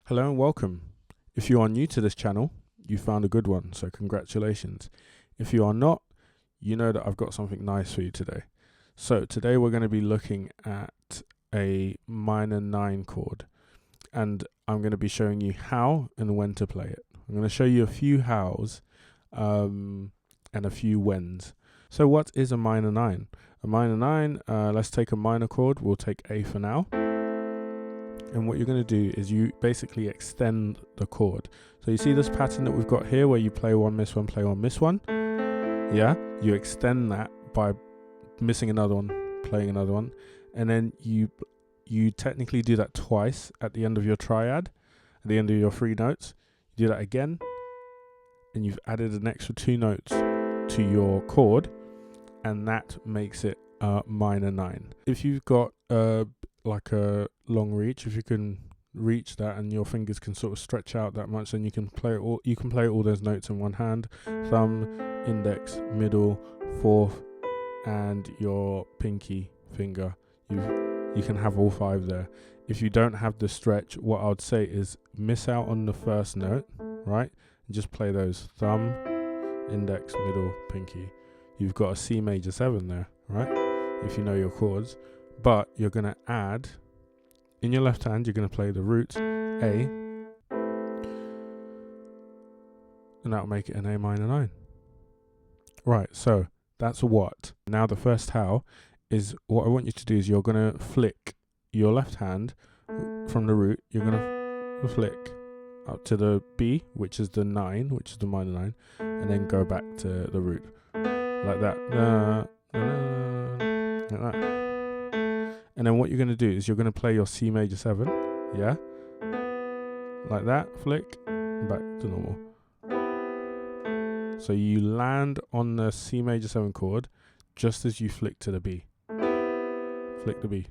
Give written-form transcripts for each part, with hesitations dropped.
Hello and welcome. If you are new to this channel, you found a good one, so congratulations. If you are not, you know that I've got something nice for you today. So today we're going to be looking at a minor 9 chord, and I'm going to be showing you how and when to play it. I'm going to show you a few hows and a few whens. So what is a minor 9? A minor 9, let's take a minor chord. We'll take A for now. And what you're going to do is you basically extend the chord. So you see this pattern that we've got here where you play one, miss one, play one, miss one? Yeah, you extend that by missing another one, playing another one. And then you technically do that twice at the end of your triad, at the end of your 3 notes. You do that again, and you've added an extra 2 notes to your chord, and that makes it a minor 9. If you've got like a long reach, if you can reach that and your fingers can sort of stretch out that much, then you can play all those notes in one hand: thumb, index, middle, fourth, and your pinky finger. You can have all 5 there. If you don't have the stretch, what I would say is miss out on the first note, right? And just play those: thumb, index, middle, pinky. You've got a C major 7 there, right? If you know your chords. But you're going to add, in your left hand, you're going to play the root A, and that will make it an A minor 9. Right, so that's what. Now the first how is, what I want you to do is you're going to flick your left hand from the root. You're going to flick up to the B, which is the 9, which is the minor 9, and then go back to the root. Like that. Like that. And then what you're going to do is you're going to play your C major 7, yeah? Like that, flick, back to normal. So you land on the C major 7 chord just as you flick to the B. Flick the B.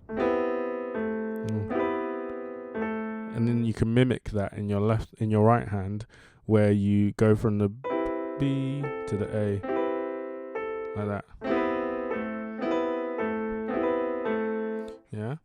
And then you can mimic that in your right hand, where you go from the B to the A, like that. Yeah.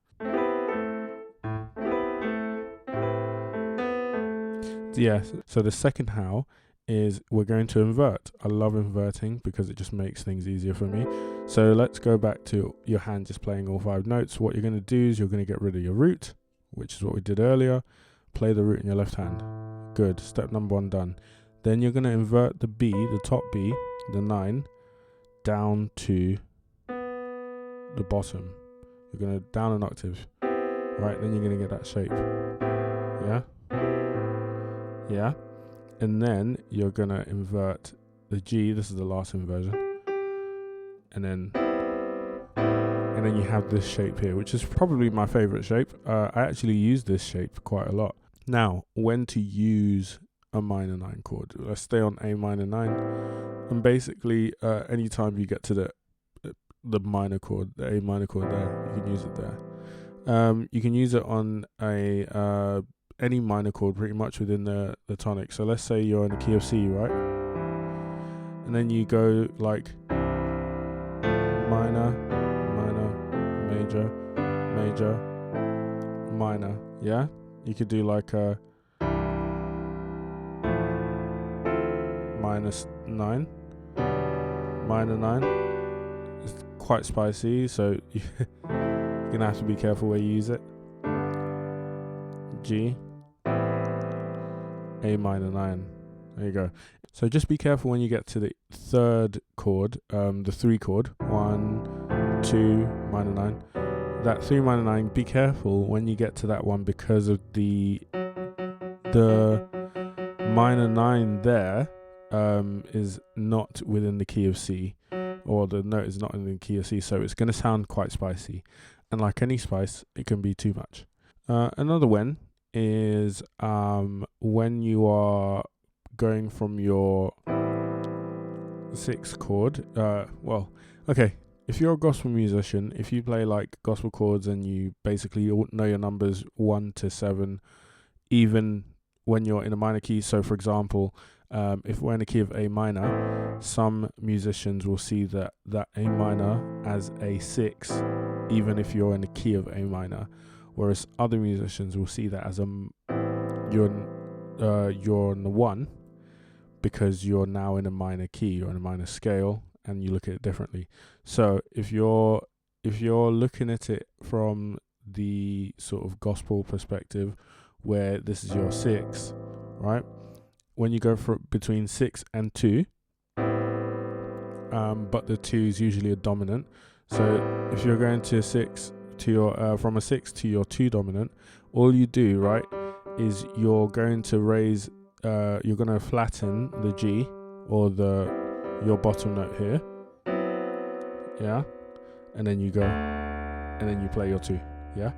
Yeah. So the second how is we're going to invert. I love inverting because it just makes things easier for me. So let's go back to your hand just playing all 5 notes. What you're going to do is you're going to get rid of your root, which is what we did earlier. Play the root in your left hand. Good. Step number 1 done. Then you're going to invert the B, the top B, the 9, down to the bottom. You're going to down an octave, right? Then you're going to get that shape, yeah? Yeah? And then you're going to invert the G, this is the last inversion, and then you have this shape here, which is probably my favorite shape. I actually use this shape quite a lot. Now, when to use a minor 9 chord? Let's stay on A minor 9, and basically anytime you get to the minor chord, the A minor chord there, you can use it there. You can use it on a any minor chord pretty much within the tonic. So let's say you're in the key of C, right? And then you go like minor, minor, major, major, minor, yeah? You could do like a -9, minor 9. It's quite spicy, so you're gonna have to be careful where you use it. G, A minor 9. There you go. So just be careful when you get to the 3rd chord, the 3 chord. 1, 2, minor 9. That 3 minor 9. Be careful when you get to that one because of the minor 9 there is not within the key of C. Or the note is not in the key of C, so it's going to sound quite spicy. And like any spice, it can be too much. Another when is when you are going from your 6th chord. Okay, if you're a gospel musician, if you play like gospel chords and you basically know your numbers 1 to 7, even when you're in a minor key. So for example, if we're in a key of A minor, some musicians will see that A minor as a 6, even if you're in a key of A minor, whereas other musicians will see that as a you're on the 1 because you're now in a minor key, you're in a minor scale, and you look at it differently. So if you're looking at it from the sort of gospel perspective, where this is your 6, right? When you go for between 6 and 2, but the 2 is usually a dominant. So if you're going to 6 to your from a 6 to your 2 dominant, all you do, right, is you're going to raise, you're going to flatten the G or your bottom note here, yeah, and then you go, and then you play your 2, yeah.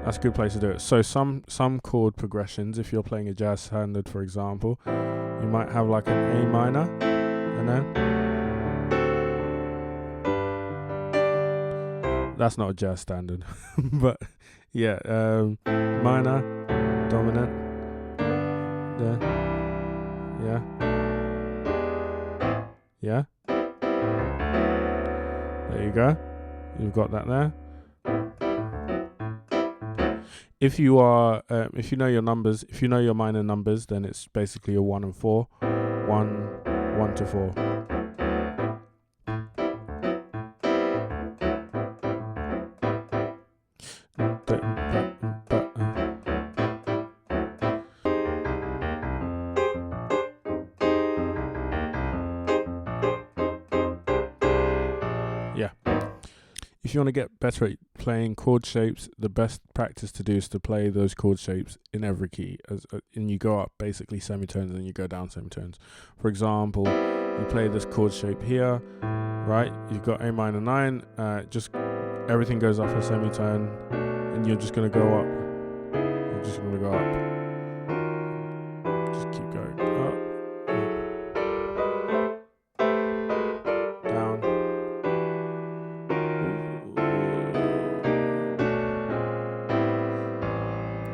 That's a good place to do it. So some chord progressions, if you're playing a jazz standard, for example, you might have like an A minor, and then that's not a jazz standard, but yeah, minor, dominant, there, yeah, there you go. You've got that there. If you are, if you know your numbers, if you know your minor numbers, then it's basically a 1 and 4, 1 to 4. Yeah. If you want to get better at playing chord shapes, the best practice to do is to play those chord shapes in every key, and you go up basically semitones and you go down semitones. For example, you play this chord shape here, right? You've got A minor 9, just everything goes up a semitone, and you're just going to go up. You're just going to go up. Just keep going up, down.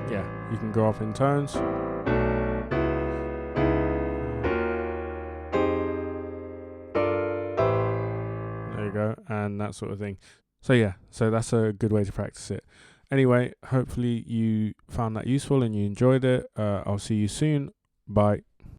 Yeah, you can go up in tones. There you go, and that sort of thing. So yeah, so that's a good way to practice it. Anyway, hopefully you found that useful and you enjoyed it. I'll see you soon. Bye.